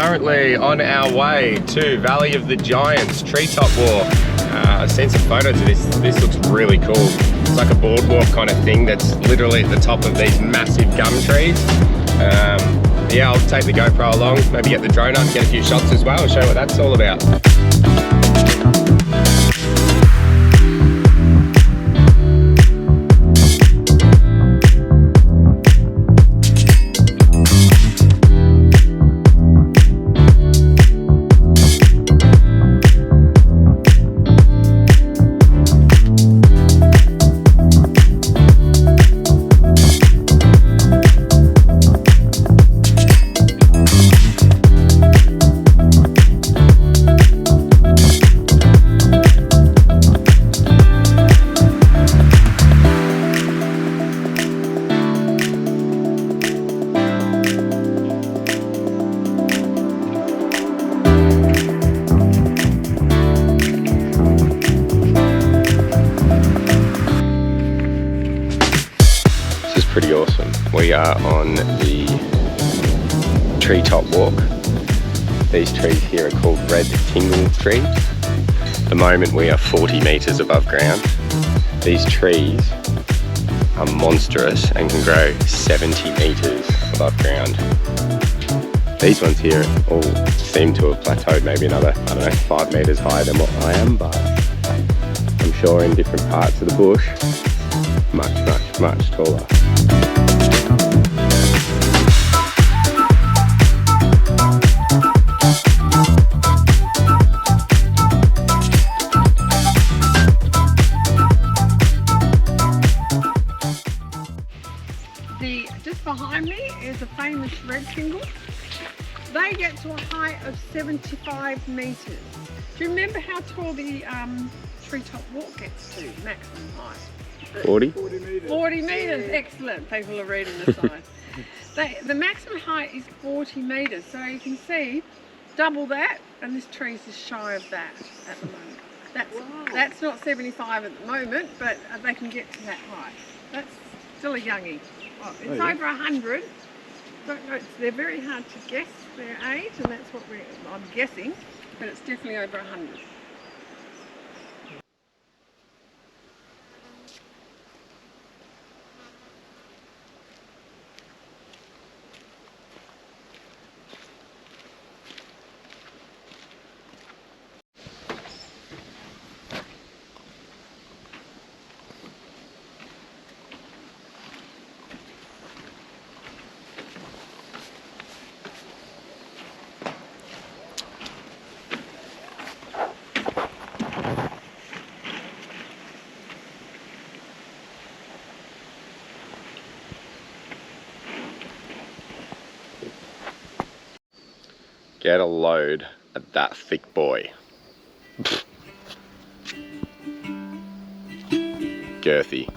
currently on our way to Valley of the Giants Treetop Walk. I've seen some photos of this. This looks really cool. It's like a boardwalk kind of thing that's literally at the top of these massive gum trees. Yeah, I'll take the GoPro along, maybe get the drone up, get a few shots as well, show you what that's all about. Pretty awesome. We are on the Treetop Walk. These trees here are called red tingle trees. At the moment we are 40 metres above ground. These trees are monstrous and can grow 70 metres above ground. These ones here all seem to have plateaued, maybe another, 5 metres higher than what I am, but I'm sure in different parts of the bush, much taller. Just behind me is a famous red tingle. They get to a height of 75 metres. Do you remember how tall the Treetop Walk gets to, maximum height? 40? 40 metres, excellent. People are reading the sign. The maximum height is 40 metres, so you can see double that, and this tree's just shy of that at the moment. That's not 75 at the moment, but they can get to that height. That's still a youngie. Oh, it's over 100. Don't know, they're very hard to guess their age, and that's what I'm guessing, but it's definitely over 100. Get a load of that thick boy. Girthy.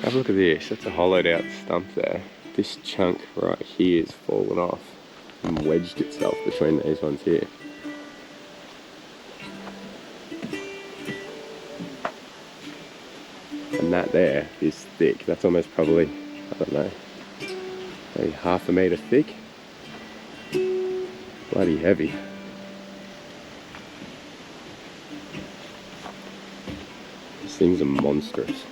Have a look at this, that's a hollowed out stump there. This chunk right here is fallen off and wedged itself between these ones here. And that there is thick. That's almost probably, I don't know, maybe half a metre thick. Bloody heavy. These things are monstrous.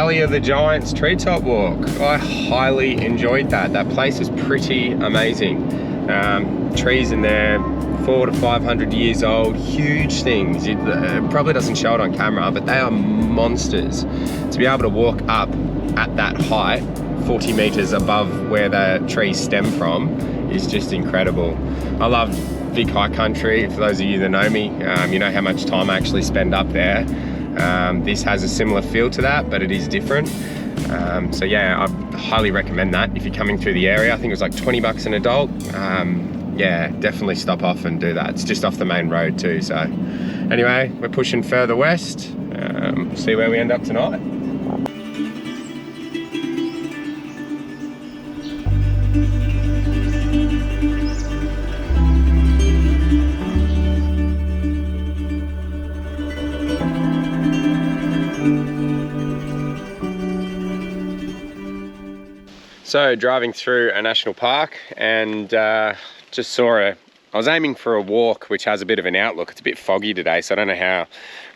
finale of the Giants Treetop Walk. I highly enjoyed that. That place is pretty amazing. Trees in there, 400 to 500 years old, huge things. It probably doesn't show it on camera, but they are monsters. To be able to walk up at that height, 40 meters above where the trees stem from, is just incredible. I love big high country. For those of you that know me, you know how much time I actually spend up there. This has a similar feel to that, but it is different. So yeah, I highly recommend that if you're coming through the area. I think it was like 20 bucks an adult. Yeah, definitely stop off and do that. It's just off the main road too. So anyway, we're pushing further west. See where we end up tonight. So driving through a national park and just saw I was aiming for a walk which has a bit of an outlook. It's a bit foggy today, so I don't know how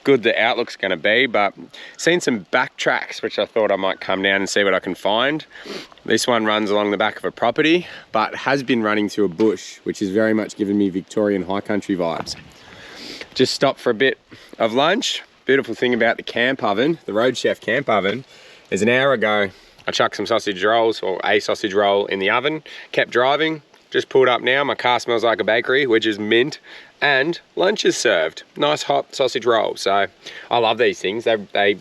good the outlook's going to be, but seen some back tracks which I thought I might come down and see what I can find. This one runs along the back of a property, but has been running through a bush, which is very much giving me Victorian high country vibes. Just stopped for a bit of lunch. Beautiful thing about the camp oven, the Road Chef camp oven, is an hour ago I chucked some sausage rolls, or a sausage roll, in the oven, kept driving, just pulled up now. My car smells like a bakery, which is mint, and lunch is served. Nice hot sausage roll. So I love these things. They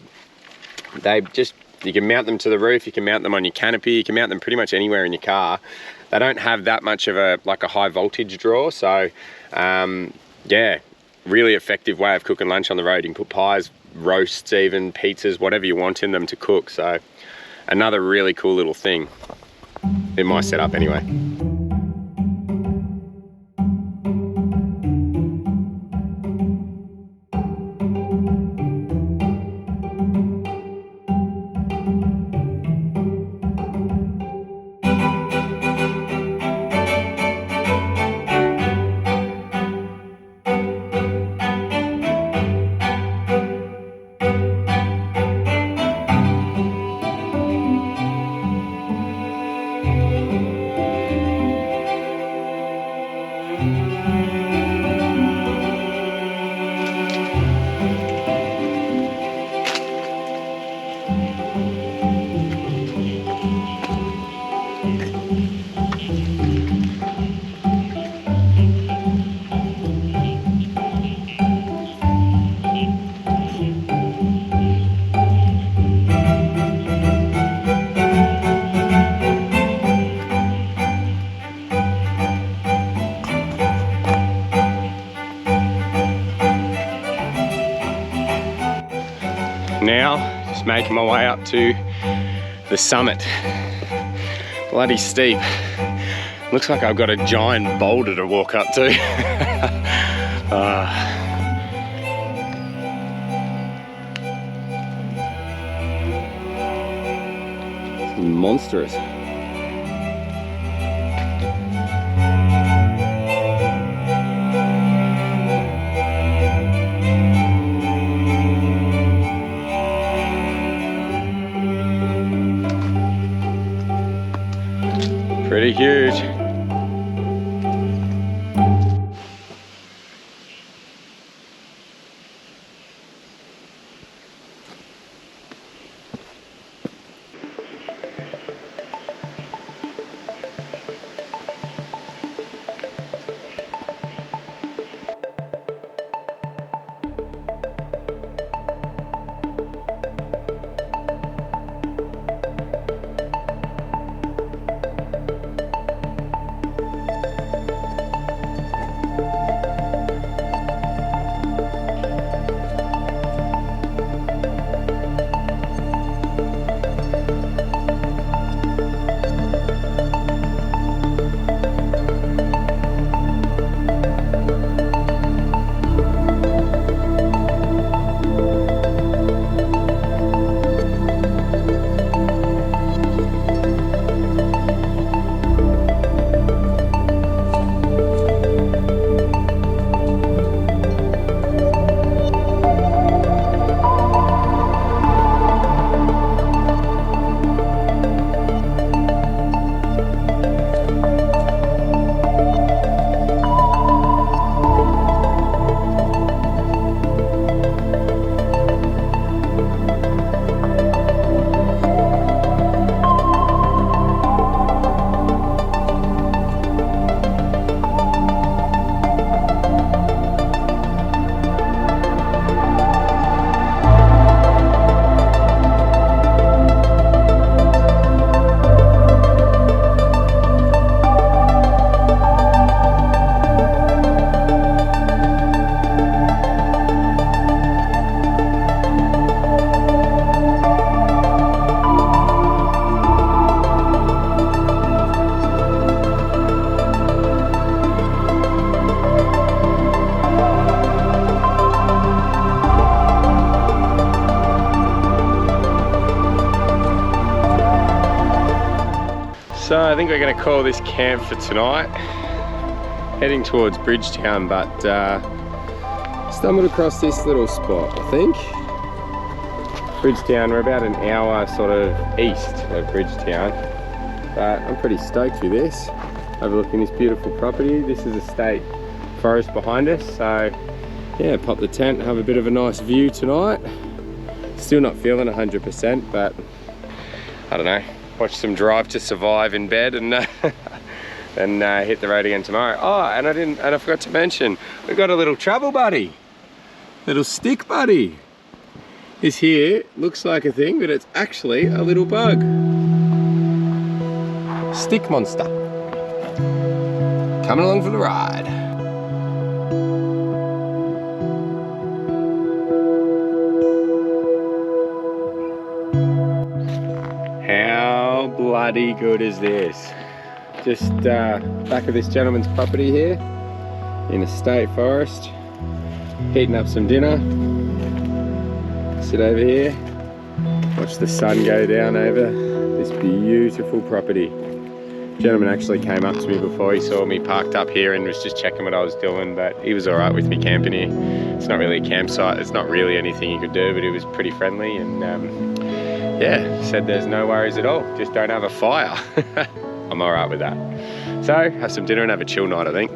just, you can mount them to the roof, you can mount them on your canopy, you can mount them pretty much anywhere in your car. They don't have that much of a high voltage draw. So yeah, really effective way of cooking lunch on the road. You can put pies, roasts even, pizzas, whatever you want in them to cook. So another really cool little thing in my setup anyway. Now, just making my way up to the summit. Bloody steep. Looks like I've got a giant boulder to walk up to. Monstrous. Pretty huge. think we're going to call this camp for tonight. Heading towards Bridgetown, but stumbled across this little spot, I think. Bridgetown, we're about an hour sort of east of Bridgetown, but I'm pretty stoked with this. Overlooking this beautiful property. This is a state forest behind us, so yeah, pop the tent, have a bit of a nice view tonight. Still not feeling 100%, but I don't know, watch some Drive to Survive in bed and then hit the road again tomorrow. Oh, and I forgot to mention, we've got a little travel buddy, little stick buddy. This here looks like a thing, but it's actually a little bug. Stick monster. Coming along for the ride. How bloody good is this? Just back of this gentleman's property here in a state forest, heating up some dinner. Sit over here, watch the sun go down over this beautiful property. Gentleman actually came up to me before he saw me parked up here and was just checking what I was doing, but he was all right with me camping here. It's not really a campsite, it's not really anything you could do, but he was pretty friendly and yeah, said there's no worries at all, just don't have a fire. I'm all right with that. So, have some dinner and have a chill night, I think.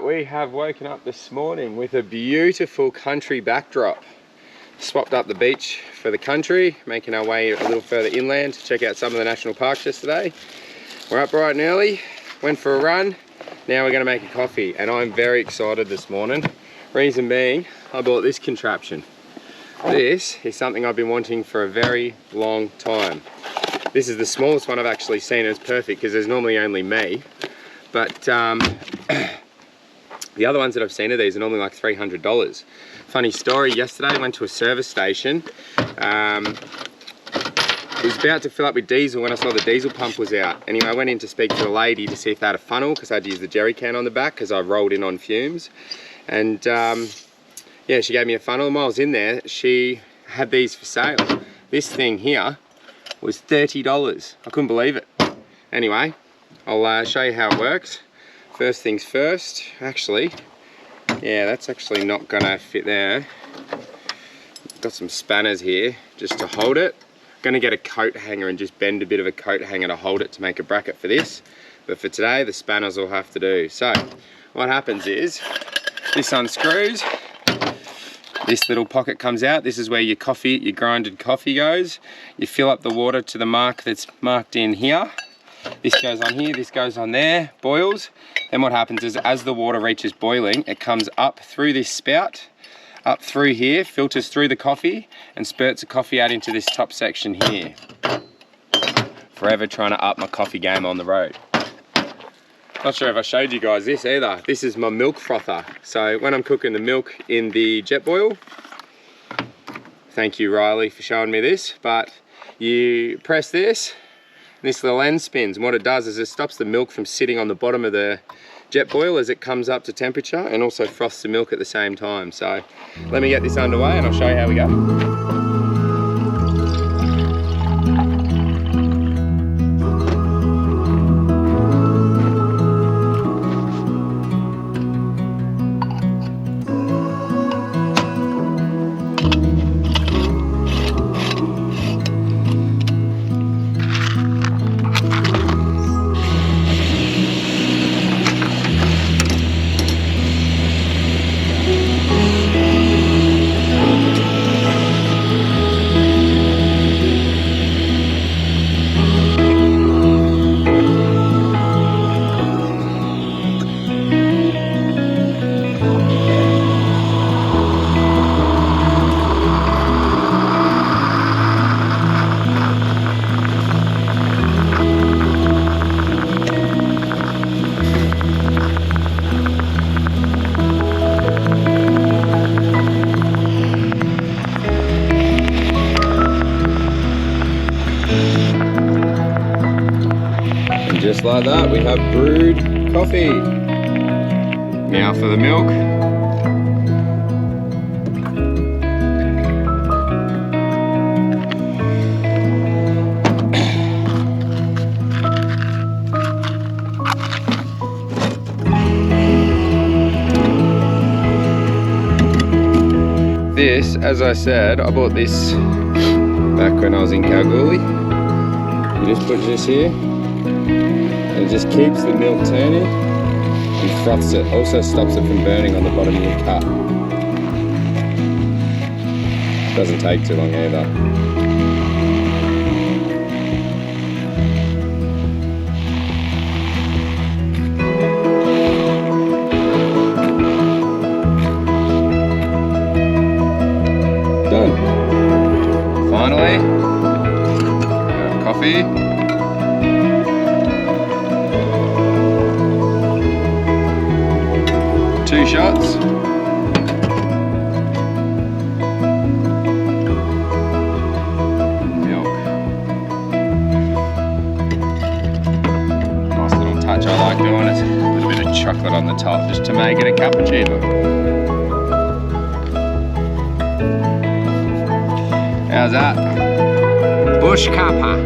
We have woken up this morning with a beautiful country backdrop. Swapped up the beach for the country, making our way a little further inland to check out some of the national parks yesterday. We're up bright and early, went for a run, now we're going to make a coffee and I'm very excited this morning. Reason being, I bought this contraption. This is something I've been wanting for a very long time. This is the smallest one I've actually seen. It's perfect because there's normally only me, but the other ones that I've seen of these are normally like $300. Funny story, yesterday I went to a service station. It was about to fill up with diesel when I saw the diesel pump was out. Anyway, I went in to speak to a lady to see if they had a funnel because I had to use the jerry can on the back because I rolled in on fumes. And yeah, she gave me a funnel and while I was in there, she had these for sale. This thing here was $30. I couldn't believe it. Anyway, I'll show you how it works. First things first, actually, yeah, that's actually not gonna fit there. Got some spanners here just to hold it. Gonna get a coat hanger and just bend a bit of a coat hanger to hold it to make a bracket for this. But for today, the spanners will have to do. So, what happens is, this unscrews, this little pocket comes out. This is where your coffee, your grinded coffee goes. You fill up the water to the mark that's marked in here. This goes on here, this goes on there, boils. Then what happens is as the water reaches boiling, it comes up through this spout, up through here, filters through the coffee, and spurts the coffee out into this top section here. Forever trying to up my coffee game on the road. Not sure if I showed you guys this either. This is my milk frother. So when I'm cooking the milk in the jet boil, thank you Riley for showing me this, but you press this, this little end spins, and what it does is it stops the milk from sitting on the bottom of the jet boil as it comes up to temperature and also froths the milk at the same time. So let me get this underway and I'll show you how we go. like that, we have brewed coffee. Now for the milk. This, as I said, I bought this back when I was in Kalgoorlie. You just put this here, and it just keeps the milk turning and froths it. Also stops it from burning on the bottom of your cup. Doesn't take too long either. Finally, coffee. 2 shots. Milk. Nice little touch, I like doing it. A little bit of chocolate on the top just to make it a cappuccino. How's that? Bush kappa.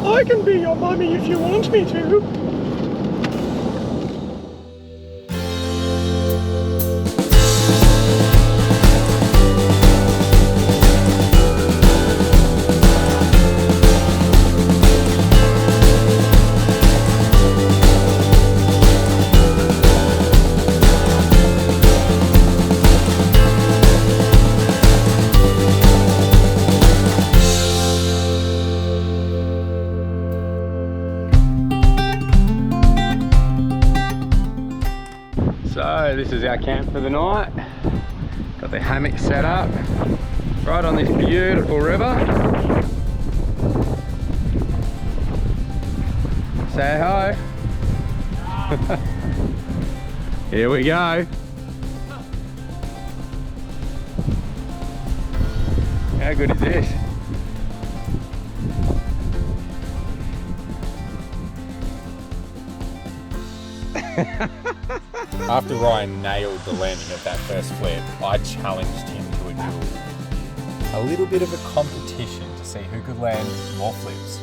I can be your mommy if you want me to. So this is our camp for the night. Got the hammock set up right on this beautiful river. Say hi. Here we go. How good is this? After Ryan nailed the landing of that first flip, I challenged him to a duel. A little bit of a competition to see who could land more flips.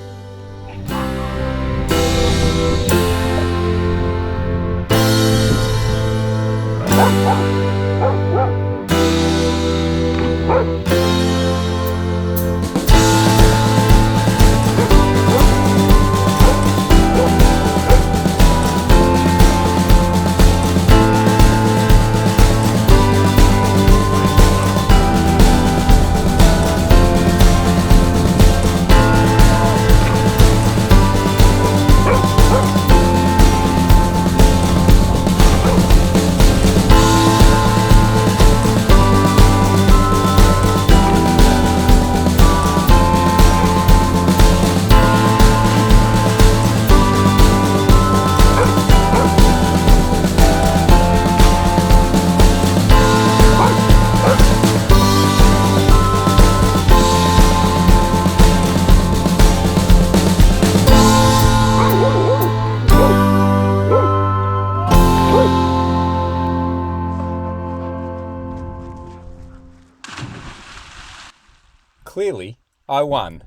clearly, I won.